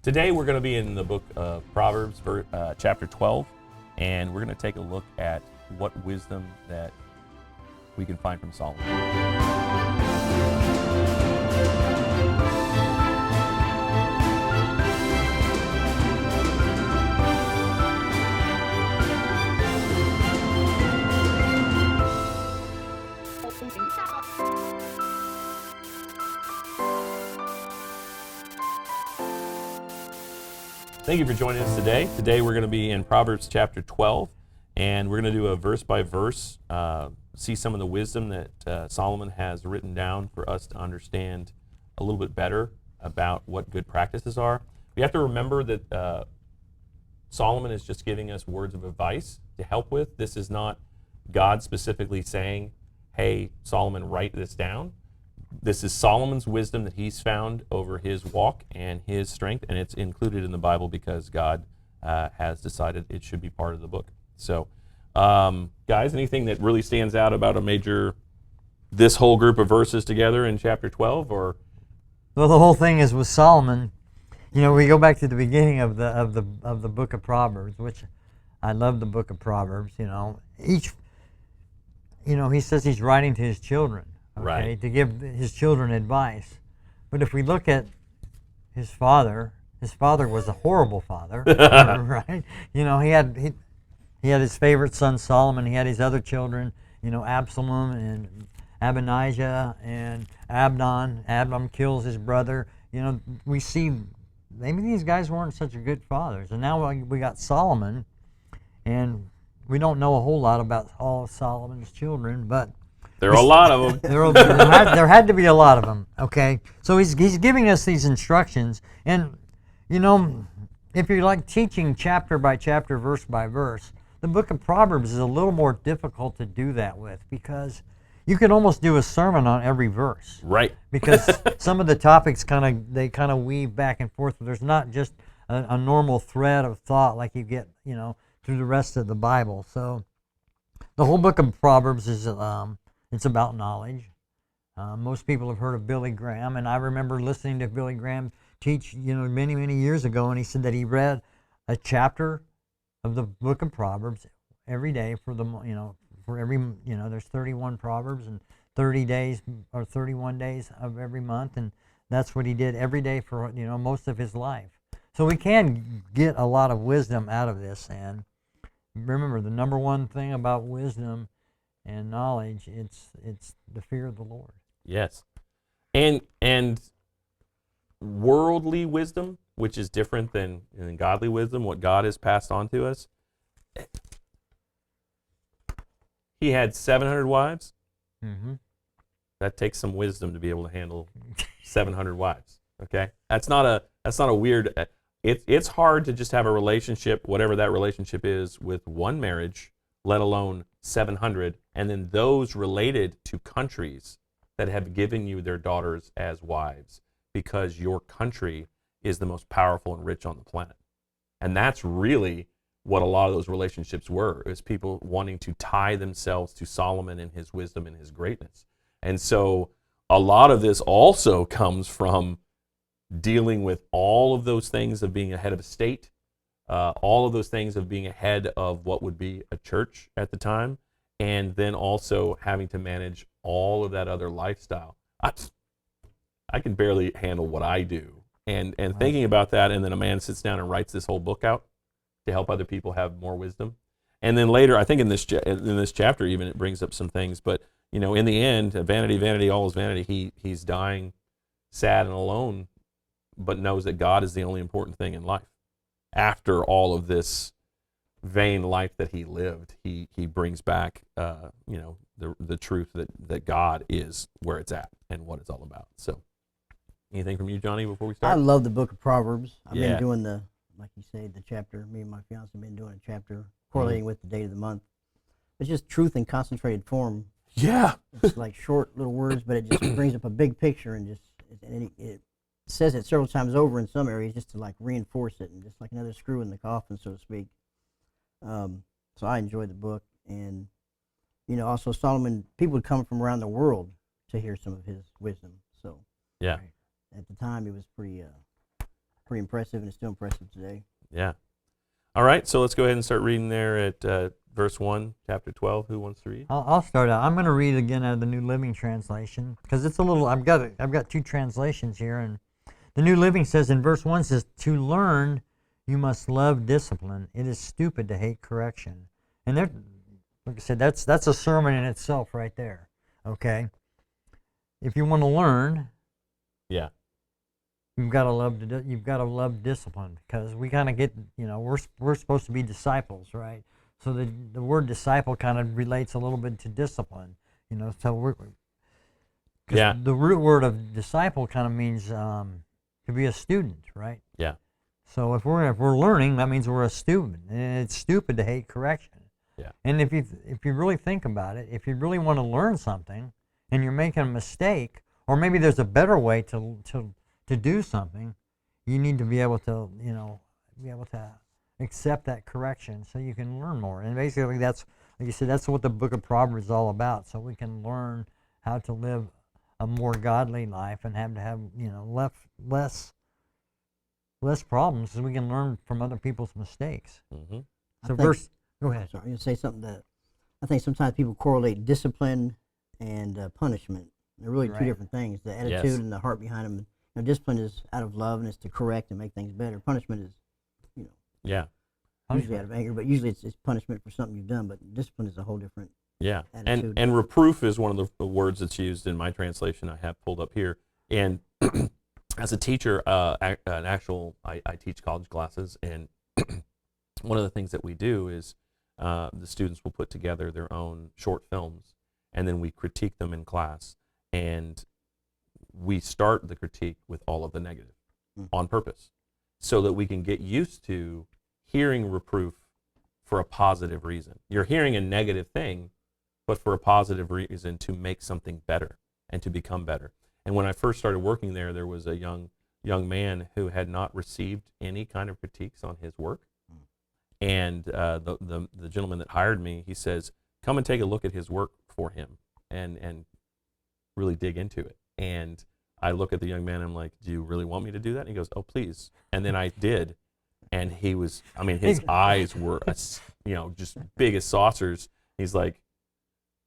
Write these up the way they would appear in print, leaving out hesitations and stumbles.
Today we're going to be in the book of Proverbs, chapter 12, and we're going to take a look at what wisdom that we can find from Solomon. Thank you for joining us today. Today we're going to be in Proverbs chapter 12, and we're going to do a verse by verse, see some of the wisdom that Solomon has written down for us to understand a little bit better about what good practices are. We have to remember that Solomon is just giving us words of advice to help with. This is not God specifically saying, hey, Solomon, write this down. This is Solomon's wisdom that he's found over his walk and his strength, and it's included in the Bible because God has decided it should be part of the book. So, guys, anything that really stands out about this whole group of verses together in chapter 12, or? Well, the whole thing is with Solomon. You know, we go back to the beginning of the book of Proverbs, which I love the book of Proverbs. You know, he says he's writing to his children. Okay, right. To give his children advice. But if we look at his father was a horrible father, right? You know, he had his favorite son Solomon. He had his other children, you know, Absalom and Abinijah and Abdon. Abdon kills his brother. You know, we see maybe these guys weren't such good fathers. And now we got Solomon, and we don't know a whole lot about all of Solomon's children, but there are a lot of them. There had to be a lot of them, okay? So he's giving us these instructions, and, you know, if you're like teaching chapter by chapter, verse by verse, the book of Proverbs is a little more difficult to do that with because you could almost do a sermon on every verse. Right. Because some of the topics kind of weave back and forth. There's not just a normal thread of thought like you get, you know, through the rest of the Bible. So the whole book of Proverbs is it's about knowledge. Most people have heard of Billy Graham, and I remember listening to Billy Graham teach, you know, many, many years ago, and he said that he read a chapter of the book of Proverbs every day there's 31 Proverbs and 30 days or 31 days of every month, and that's what he did every day for, you know, most of his life. So we can get a lot of wisdom out of this, and remember, the number one thing about wisdom and knowledge, it's the fear of the Lord. Yes. And worldly wisdom, which is different than godly wisdom, what God has passed on to us. He had 700 wives. Mm-hmm. That takes some wisdom to be able to handle 700 wives. Okay? That's not a weird it's hard to just have a relationship, whatever that relationship is, with one marriage, let alone 700, and then those related to countries that have given you their daughters as wives because your country is the most powerful and rich on the planet. And that's really what a lot of those relationships were, is people wanting to tie themselves to Solomon and his wisdom and his greatness. And so a lot of this also comes from dealing with all of those things of being a head of a state, all of those things of being ahead of what would be a church at the time, and then also having to manage all of that other lifestyle. I can barely handle what I do. And thinking about that, and then a man sits down and writes this whole book out to help other people have more wisdom. And then later, I think in this chapter even, it brings up some things, but, you know, in the end, vanity, vanity, all is vanity, he's dying sad and alone, but knows that God is the only important thing in life. After all of this vain life that he lived, he brings back the truth that God is where it's at and what it's all about. So anything from you, Johnny, before we start? I love the book of Proverbs. I've been doing like you say, the chapter. Me and my fiance have been doing a chapter correlating with the date of the month. It's just truth in concentrated form. Yeah. It's like short little words, but it just brings up a big picture, and it says it several times over in some areas just to like reinforce it, and just like another screw in the coffin, so to speak. So I enjoy the book, and you know, also Solomon, people would come from around the world to hear some of his wisdom. So yeah, at the time it was pretty pretty impressive, and it's still impressive today. Yeah. All right, so let's go ahead and start reading there at verse 1, chapter 12. Who wants to read? I'll start out. I'm going to read again out of the New Living Translation because it's a little. I've got two translations here, and the New Living says in verse 1 says, "To learn, you must love discipline. It is stupid to hate correction." And there, like I said, that's a sermon in itself right there. Okay, if you want to learn, Yeah. you've got to love discipline because we kind of get, we're supposed to be disciples, right? So the word disciple kind of relates a little bit to discipline, So Yeah. the root word of disciple kind of means to be a student, right? Yeah. So if we're learning, that means we're a student, and it's stupid to hate correction. Yeah. And if you really think about it, if you really want to learn something, and you're making a mistake, or maybe there's a better way to do something, you need to be able to accept that correction so you can learn more. And basically, that's, like you said, that's what the book of Proverbs is all about. So we can learn how to live a more godly life and have less problems, so we can learn from other people's mistakes. Mm-hmm. So go ahead. Sorry, I'm going to say something that I think sometimes people correlate discipline and punishment. They're really Right. two different things. The attitude Yes. and the heart behind them. Discipline is out of love and it's to correct and make things better. Punishment is, Yeah. usually out of anger, but usually it's punishment for something you've done. But discipline is a whole different. Yeah. Attitude. And reproof is one of the words that's used in my translation I have pulled up here. And as a teacher, I teach college classes, and one of the things that we do is the students will put together their own short films, and then we critique them in class. And we start the critique with all of the negative on purpose so that we can get used to hearing reproof for a positive reason. You're hearing a negative thing, but for a positive reason to make something better and to become better. And when I first started working there, there was a young man who had not received any kind of critiques on his work. And the gentleman that hired me, he says, come and take a look at his work for him and really dig into it. And I look at the young man and I'm like, do you really want me to do that? And he goes, oh, please. And then I did. And he was, his eyes were, just big as saucers. He's like,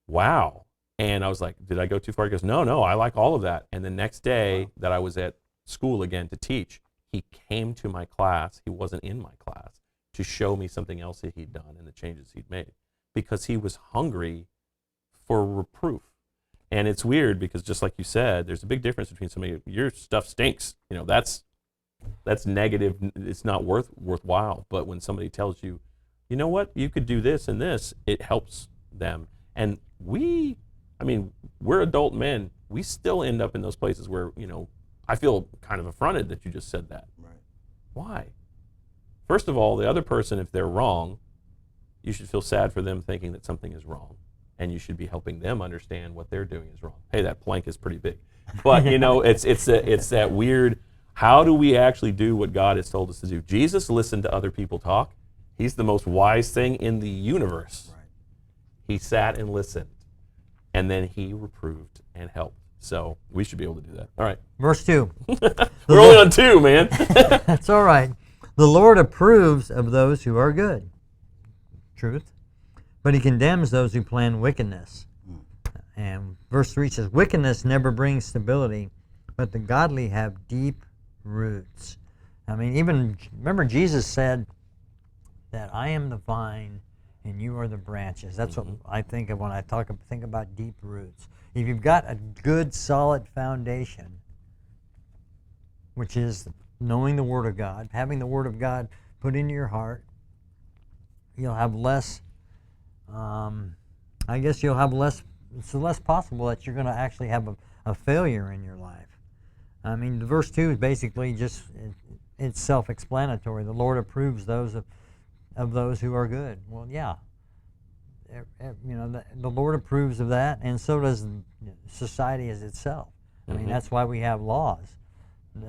wow. And I was like, did I go too far? He goes, no, I like all of that. And the next day that I was at school again to teach, he came to my class. He wasn't in my class to show me something else that he'd done and the changes he'd made because he was hungry for reproof. And it's weird because just like you said, there's a big difference between somebody, your stuff stinks. That's negative. It's not worthwhile. But when somebody tells you, you know what, you could do this and this, it helps them. And we're adult men. We still end up in those places where, I feel kind of affronted that you just said that. Right. Why? First of all, the other person, if they're wrong, you should feel sad for them thinking that something is wrong. And you should be helping them understand what they're doing is wrong. Hey, that plank is pretty big. But, it's that weird, how do we actually do what God has told us to do? Jesus listened to other people talk. He's the most wise thing in the universe. Right. He sat and listened. And then he reproved and helped. So we should be able to do that. All right. Verse 2. We're only on 2, man. That's all right. The Lord approves of those who are good. Truth. But he condemns those who plan wickedness. And verse 3 says, wickedness never brings stability, but the godly have deep roots. Even remember Jesus said that I am the vine and you are the branches. That's what I think of when I think about deep roots. If you've got a good, solid foundation, which is knowing the Word of God, having the Word of God put into your heart, you'll have less, it's less possible that you're going to actually have a failure in your life. Verse 2 is basically just, it's self-explanatory. The Lord approves those of those who are good. Well, yeah. The Lord approves of that, and so does society as itself. That's why we have laws. It's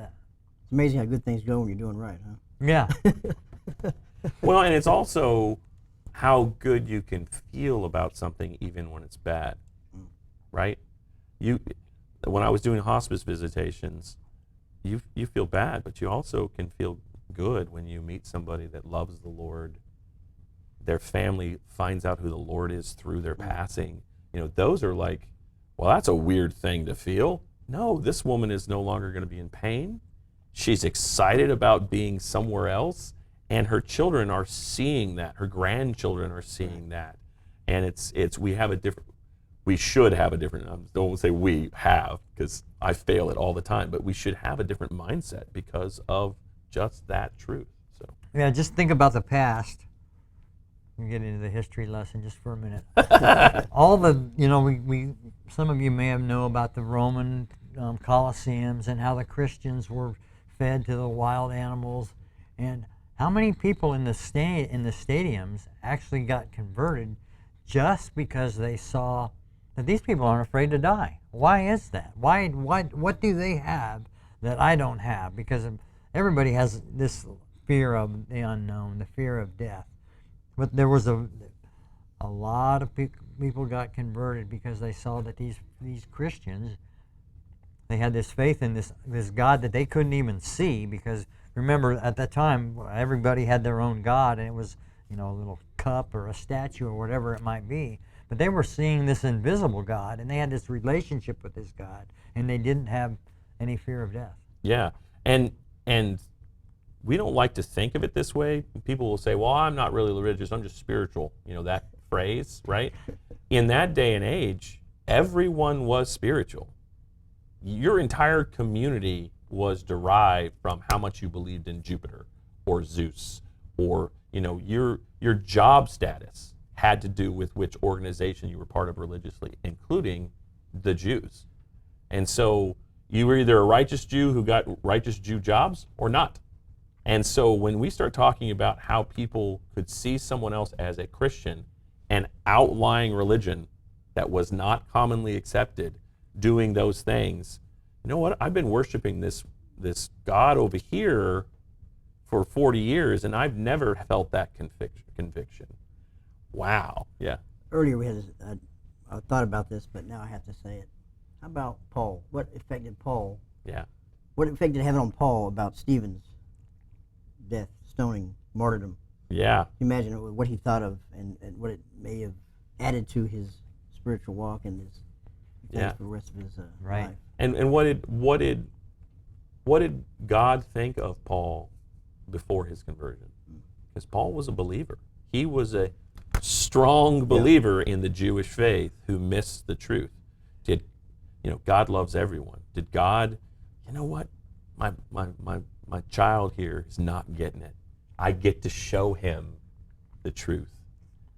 amazing how good things go when you're doing right, huh? Yeah. Well, and it's also how good you can feel about something even when it's bad, right? When I was doing hospice visitations, you feel bad, but you also can feel good when you meet somebody that loves the Lord. Their family finds out who the Lord is through their passing. Those are like, well, that's a weird thing to feel. No, this woman is no longer going to be in pain. She's excited about being somewhere else, and her children are seeing that. Her grandchildren are seeing that. And we should have a different, I don't want to say we have, because I fail it all the time, but we should have a different mindset because of just that truth. So Yeah, just think about the past. We'll get into the history lesson just for a minute. All the, we some of you may have known about the Roman Colosseums and how the Christians were fed to the wild animals, and how many people in the stadiums actually got converted just because they saw that these people aren't afraid to die. Why is that? What do they have that I don't have? Because everybody has this fear of the unknown, the fear of death. But there was a lot of people got converted because they saw that these Christians, they had this faith in this God that they couldn't even see, because remember at that time everybody had their own God, and it was a little cup or a statue or whatever it might be. But they were seeing this invisible God, and they had this relationship with this God, and they didn't have any fear of death. yeah, and we don't like to think of it this way. People will say, well, I'm not really religious, I'm just spiritual. That phrase, right? In that day and age, everyone was spiritual. Your entire community was derived from how much you believed in Jupiter or Zeus, or your job status had to do with which organization you were part of religiously, including the Jews. And so you were either a righteous Jew who got righteous Jew jobs or not. And so when we start talking about how people could see someone else as a Christian, an outlying religion that was not commonly accepted, doing those things, you know what? I've been worshiping this God over here for 40 years, and I've never felt that conviction. Wow. Yeah. Earlier we had I thought about this, but now I have to say it. How about Paul? What effect did Paul? Yeah. What effect did it have on Paul about Stephen's death, stoning, martyrdom? Yeah. Imagine what he thought of and what it may have added to his spiritual walk and his things for the rest of his Right. life. And what did God think of Paul before his conversion? Because Paul was a believer. He was a strong believer in the Jewish faith who missed the truth. God loves everyone. Did God, you know what? My child here is not getting it. I get to show him the truth,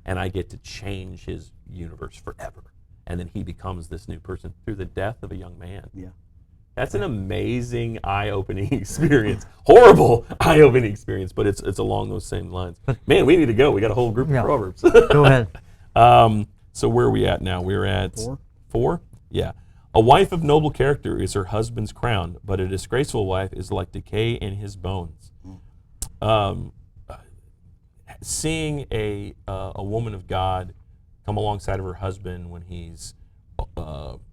and I get to change his universe forever. And then he becomes this new person through the death of a young man. Yeah. That's an amazing, eye-opening experience. Horrible, eye-opening experience, but it's along those same lines. Man, we need to go. We got a whole group of Proverbs. Go ahead. So where are we at now? We're at 4. 4? Yeah. A wife of noble character is her husband's crown, but a disgraceful wife is like decay in his bones. Seeing a woman of God come alongside of her husband when he's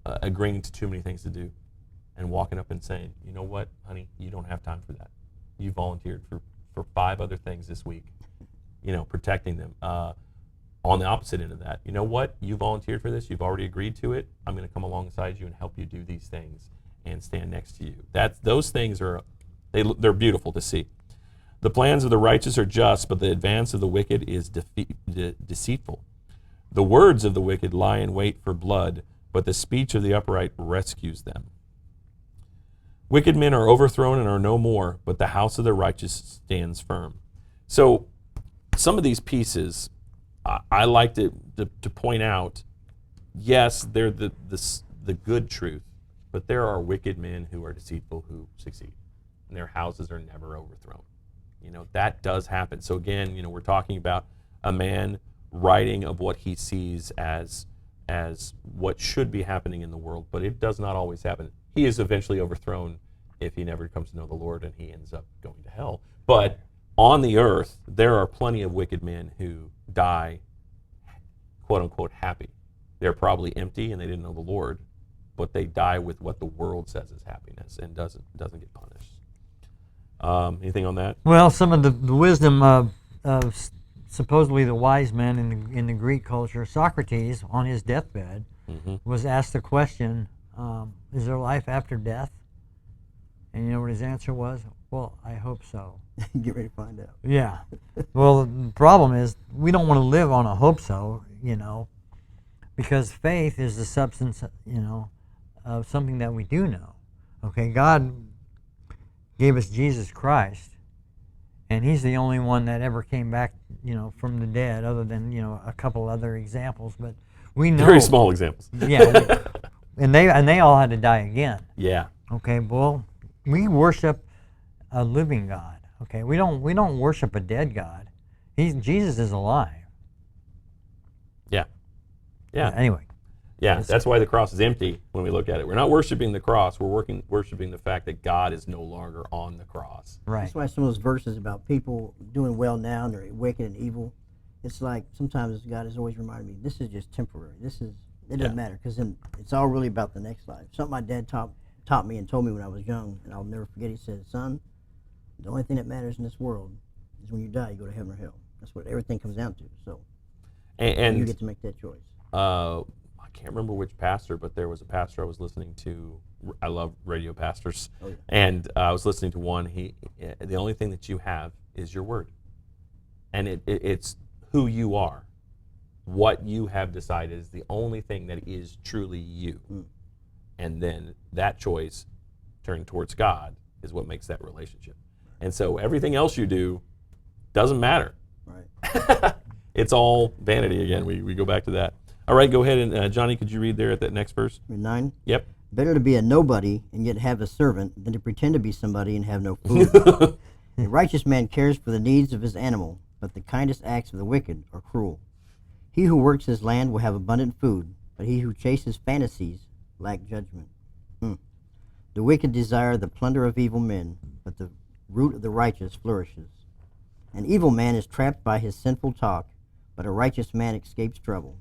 agreeing to too many things to do, and walking up and saying, you know what, honey, you don't have time for that. You volunteered for 5 other things this week, protecting them. On the opposite end of that, you know what, you volunteered for this, you've already agreed to it, I'm going to come alongside you and help you do these things and stand next to you. Those things they're beautiful to see. The plans of the righteous are just, but the advance of the wicked is deceitful. The words of the wicked lie in wait for blood, but the speech of the upright rescues them. Wicked men are overthrown and are no more, but the house of the righteous stands firm. So some of these pieces, I like to point out, yes, they're the good truth, but there are wicked men who are deceitful who succeed, and their houses are never overthrown. That does happen. So again, we're talking about a man writing of what he sees as what should be happening in the world, but it does not always happen. He is eventually overthrown if he never comes to know the Lord, and he ends up going to hell. But on the earth, there are plenty of wicked men who die, quote unquote, happy. They're probably empty and they didn't know the Lord, but they die with what the world says is happiness and doesn't get punished. Anything on that? Well, some of the wisdom of supposedly the wise men in the Greek culture, Socrates, on his deathbed, was asked the question, is there life after death? And you know what his answer was? Well, I hope so. Get ready to find out. Yeah. Well, the problem is we don't want to live on a hope so, because faith is the substance, of something that we do know. Okay, God gave us Jesus Christ, and he's the only one that ever came back, from the dead, other than, a couple other examples, but we know. Very small examples. Yeah. and they all had to die again. Yeah. Okay, well, we worship a living God. Okay, we don't worship a dead God. Jesus is alive. Yeah. Yeah. Anyway. Yeah, that's why the cross is empty when we look at it. We're not worshiping the cross. We're worshiping the fact that God is no longer on the cross. Right. That's why some of those verses about people doing well now and they're wicked and evil, it's like sometimes God has always reminded me, this is just temporary. It doesn't matter, because then it's all really about the next life. Something my dad taught me and told me when I was young, and I'll never forget. He said, son, the only thing that matters in this world is when you die, you go to heaven or hell. That's what everything comes down to. So and you get to make that choice. I can't remember which pastor, but there was a pastor I was listening to. I love radio pastors. Oh, yeah. And I was listening to one. The only thing that you have is your word. And it's who you are. What you have decided is the only thing that is truly you. And then that choice turned towards God is what makes that relationship. And so everything else you do doesn't matter. Right. It's all vanity again. We go back to that. All right, go ahead, and Johnny, could you read there at that next verse? 9. Yep. Better to be a nobody and yet have a servant than to pretend to be somebody and have no food. A righteous man cares for the needs of his animal, but the kindest acts of the wicked are cruel. He who works his land will have abundant food, but he who chases fantasies lack judgment. The wicked desire the plunder of evil men, but the root of the righteous flourishes. An evil man is trapped by his sinful talk, but a righteous man escapes trouble.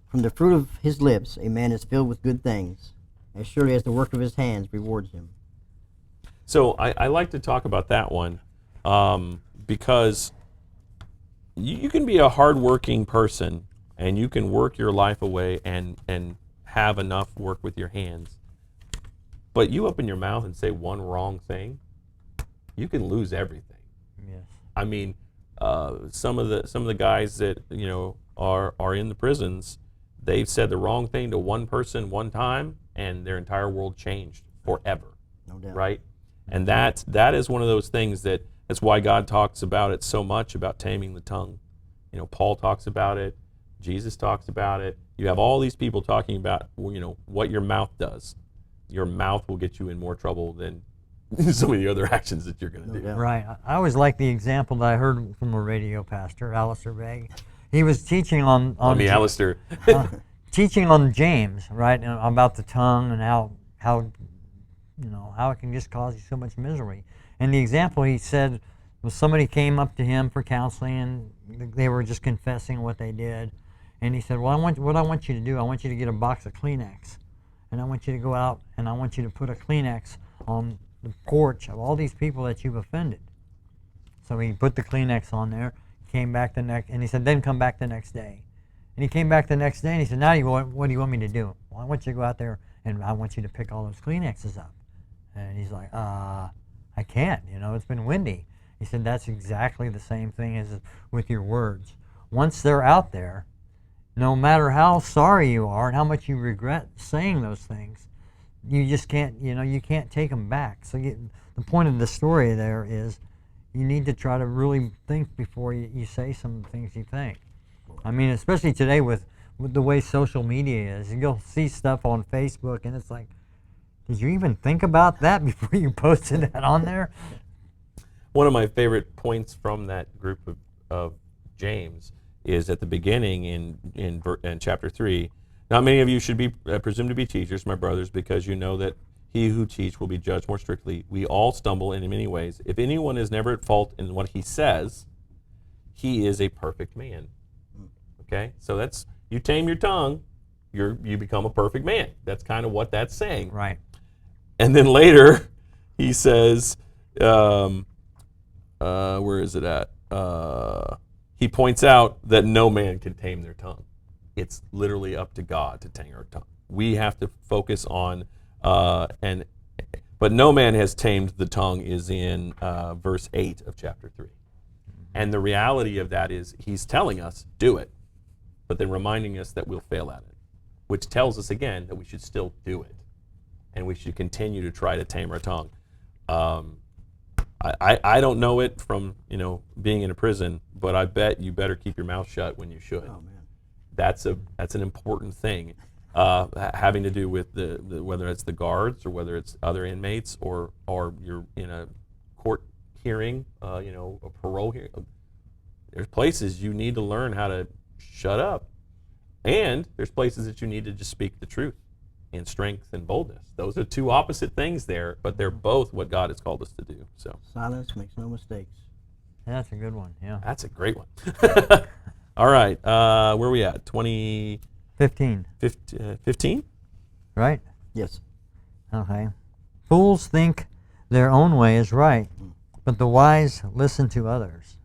From the fruit of his lips a man is filled with good things, as surely as the work of his hands rewards him. So I like to talk about that one because you can be a hardworking person and you can work your life away and have enough work with your hands. But you open your mouth and say one wrong thing, you can lose everything. Yes. I mean, some of the guys that are in the prisons, they've said the wrong thing to one person one time, and their entire world changed forever. No doubt. Right? And that is one of those things that's why God talks about it so much, about taming the tongue. Paul talks about it. Jesus talks about it. You have all these people talking about what your mouth does. Your mouth will get you in more trouble than some of the other actions that you're going to do. doubt. Right. I always like the example that I heard from a radio pastor, Alistair Begg. He was teaching on Alistair. teaching on James, right, and about the tongue and how it can just cause you so much misery. And the example he said was somebody came up to him for counseling and they were just confessing what they did. And he said, well, what I want you to do, I want you to get a box of Kleenex. And I want you to go out and I want you to put a Kleenex on the porch of all these people that you've offended. So he put the Kleenex on there, came back and he said, then come back the next day. And he came back the next day and he said, now what do you want me to do? Well, I want you to go out there and I want you to pick all those Kleenexes up. And he's like, I can't, it's been windy. He said, that's exactly the same thing as with your words. Once they're out there, no matter how sorry you are and how much you regret saying those things, you just can't, you can't take them back. So the point of the story there is you need to try to really think before you say some things you think. I mean, especially today with the way social media is. You'll see stuff on Facebook and it's like, did you even think about that before you posted that on there? One of my favorite points from that group of James is at the beginning in chapter 3. Not many of you should be presumed to be teachers, my brothers, because you know that he who teach will be judged more strictly. We all stumble in many ways. If anyone is never at fault in what he says, he is a perfect man. Okay? So you tame your tongue, you become a perfect man. That's kind of what that's saying. Right. And then later, he says, where is it at? He points out that no man can tame their tongue. It's literally up to God to tame our tongue. We have to focus on, but no man has tamed the tongue is in verse 8 of chapter 3. And the reality of that is he's telling us, do it, but then reminding us that we'll fail at it, which tells us again that we should still do it. And we should continue to try to tame our tongue. I don't know it from being in a prison, but I bet you better keep your mouth shut when you should. Oh man, That's an important thing, having to do with the whether it's the guards or whether it's other inmates or you're in a court hearing, a parole hearing. There's places you need to learn how to shut up, and there's places that you need to just speak the truth in strength and boldness. Those are two opposite things there, but they're both what God has called us to do. So silence makes no mistakes. That's a good one. Yeah. that's a great one. All right, where are we at? 15. 15? Right. Yes. Okay. Fools think their own way is right, but the wise listen to others.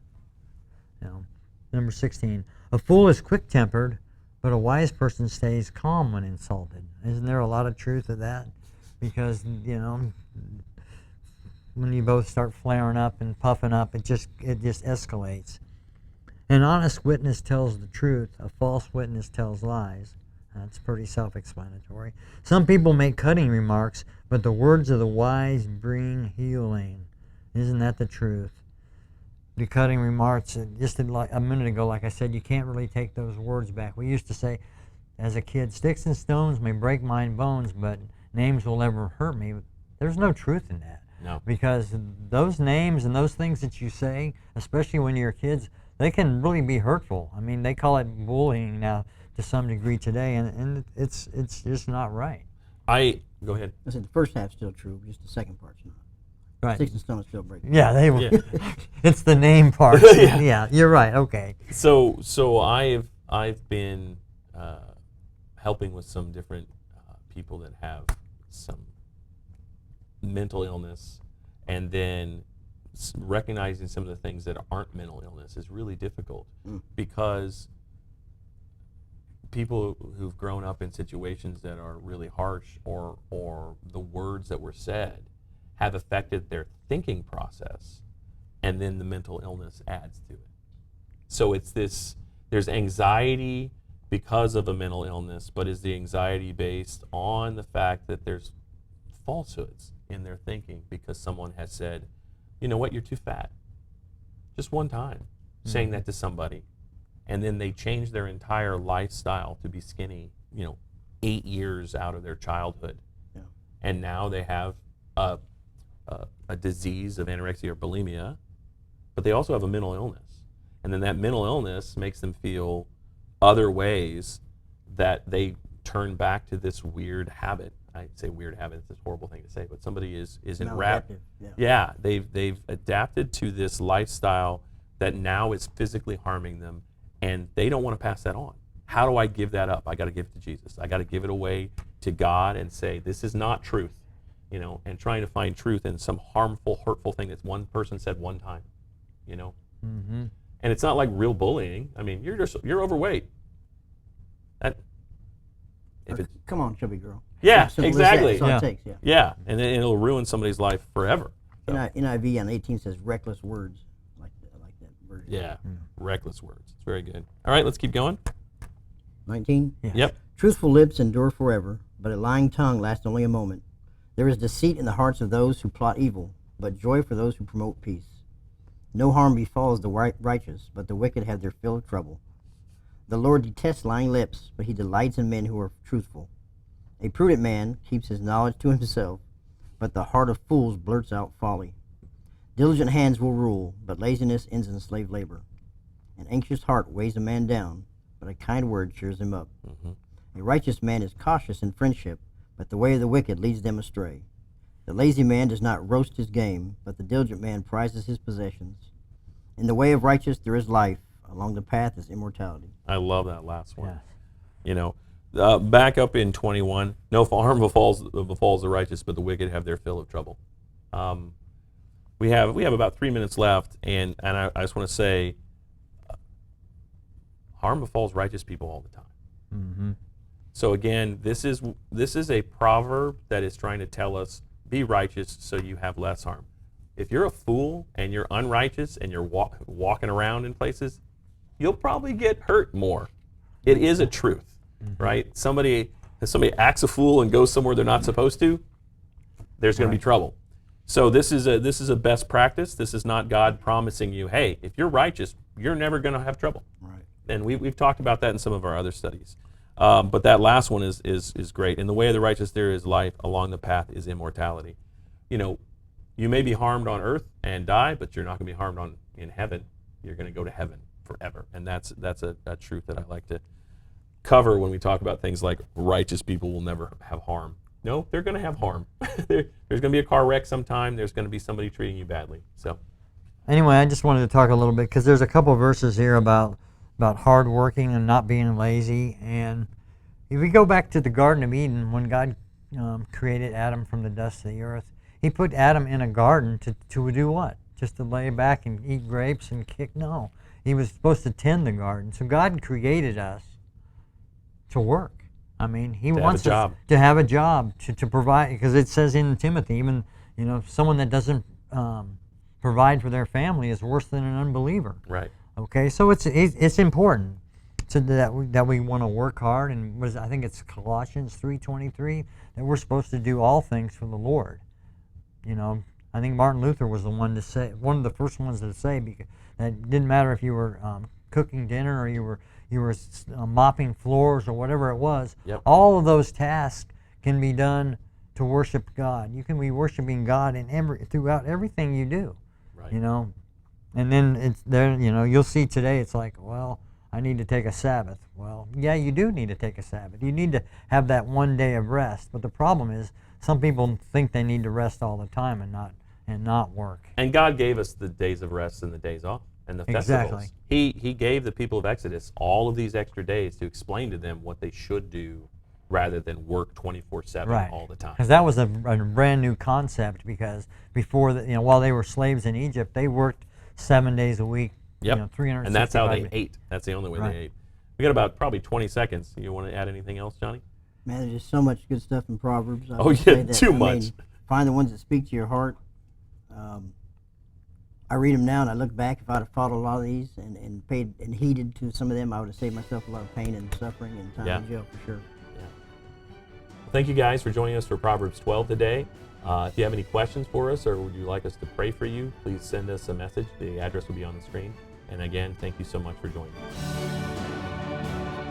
Number 16. A fool is quick-tempered, but a wise person stays calm when insulted. Isn't there a lot of truth to that? Because, when you both start flaring up and puffing up, it just escalates. An honest witness tells the truth. A false witness tells lies. That's pretty self-explanatory. Some people make cutting remarks, but the words of the wise bring healing. Isn't that the truth? The cutting remarks, just like a minute ago, like I said, you can't really take those words back. We used to say, as a kid, sticks and stones may break my bones, but names will never hurt me. There's no truth in that. No. Because those names and those things that you say, especially when you're kids, they can really be hurtful. I mean, they call it bullying now to some degree today, and it's just not right. Go ahead. I said the first half's still true, just the second part's not. Right. Sticks and stones still break. Yeah, they will. Yeah. It's the name part. Yeah. Yeah, you're right. Okay. So I've been helping with some different people that have some mental illness, and then recognizing some of the things that aren't mental illness is really difficult because people who've grown up in situations that are really harsh or the words that were said have affected their thinking process, and then the mental illness adds to it. So there's anxiety because of a mental illness, but is the anxiety based on the fact that there's falsehoods in their thinking because someone has said, you know what, you're too fat. Just one time saying that to somebody, and then they change their entire lifestyle to be skinny, 8 years out of their childhood. Yeah. And now they have a disease of anorexia or bulimia, but they also have a mental illness. And then that mental illness makes them feel other ways that they turn back to this weird habit. I say weird habit, it's a horrible thing to say, but somebody is Maladaptive, yeah, they've adapted to this lifestyle that now is physically harming them, and they don't want to pass that on. How do I give that up? I got to give it to Jesus. I got to give it away to God and say, this is not truth, and trying to find truth in some harmful, hurtful thing that one person said one time, Mm-hmm. And it's not like real bullying. I mean, you're overweight. Come on, chubby girl. Yeah, Simple as that. exactly. That's all Yeah. it takes, yeah. Yeah, and then it'll ruin somebody's life forever. So, NIV on 18 says reckless words, like that version. yeah, reckless words. It's very good. All right, let's keep going. 19. Yes. Yep. Truthful lips endure forever, but a lying tongue lasts only a moment. There is deceit in the hearts of those who plot evil, but joy for those who promote peace. No harm befalls the righteous, but the wicked have their fill of trouble. The Lord detests lying lips, but he delights in men who are truthful. A prudent man keeps his knowledge to himself, but the heart of fools blurts out folly. Diligent hands will rule, but laziness ends in slave labor. An anxious heart weighs a man down, but a kind word cheers him up. A righteous man is cautious in friendship, but the way of the wicked leads them astray. The lazy man does not roast his game, but the diligent man prizes his possessions. In the way of righteous there is life, along the path is immortality. I love that last one. Yes. back up in 21. No harm befalls the righteous, but the wicked have their fill of trouble. We have about 3 minutes left, and I just want to say, harm befalls righteous people all the time. Mm-hmm. So again, this is a proverb that is trying to tell us, be righteous so you have less harm. If you're a fool and you're unrighteous and you're walking around in places, you'll probably get hurt more. It is a truth, right? If somebody acts a fool and goes somewhere they're not supposed to, there's going to be trouble. So this is a best practice. This is not God promising you, hey, if you're righteous, you're never going to have trouble. Right. And we've talked about that in some of our other studies. But that last one is great. In the way of the righteous there is life. Along the path is immortality. You may be harmed on earth and die, but you're not going to be harmed in heaven. You're going to go to heaven forever. And that's a truth that I like to cover when we talk about things like righteous people will never have harm. No, they're going to have harm. There's going to be a car wreck sometime. There's going to be somebody treating you badly. So, anyway, I just wanted to talk a little bit because there's a couple of verses here about hard working and not being lazy. And if we go back to the Garden of Eden, when God created Adam from the dust of the earth, he put Adam in a garden to do what? Just to lay back and eat grapes and kick? No. He was supposed to tend the garden. So God created us to work. I mean, he wants us to have a job, to provide, because it says in Timothy, even, someone that doesn't provide for their family is worse than an unbeliever. right. Okay, so it's important that we want to work hard, and I think it's Colossians 3:23 that we're supposed to do all things for the Lord. I think Martin Luther was one of the first ones to say that it didn't matter if you were cooking dinner or you were mopping floors or whatever it was. Yep. All of those tasks can be done to worship God. You can be worshiping God throughout everything you do. Right. And then it's there. You'll see today. It's like, well, I need to take a Sabbath. Well, yeah, you do need to take a Sabbath. You need to have that one day of rest. But the problem is, some people think they need to rest all the time and not work. And God gave us the days of rest and the days off and the festivals. Exactly. He gave the people of Exodus all of these extra days to explain to them what they should do rather than work 24/7 all the time. Because that was a brand new concept. Because before, while they were slaves in Egypt, they worked 7 days a week. Yep. 365 and that's how they days. ate. That's the only way Right. they ate. We got about probably 20 seconds. You want to add anything else, Johnny? Man, there's just so much good stuff in Proverbs. I Oh, would yeah, say that, too I much. mean, find the ones that speak to your heart. I read them now, and I look back. If I'd have followed a lot of these and paid and heeded to some of them, I would have saved myself a lot of pain and suffering and time in jail for sure. Well, thank you guys for joining us for Proverbs 12 today. If you have any questions for us or would you like us to pray for you, please send us a message. The address will be on the screen. And again, thank you so much for joining us.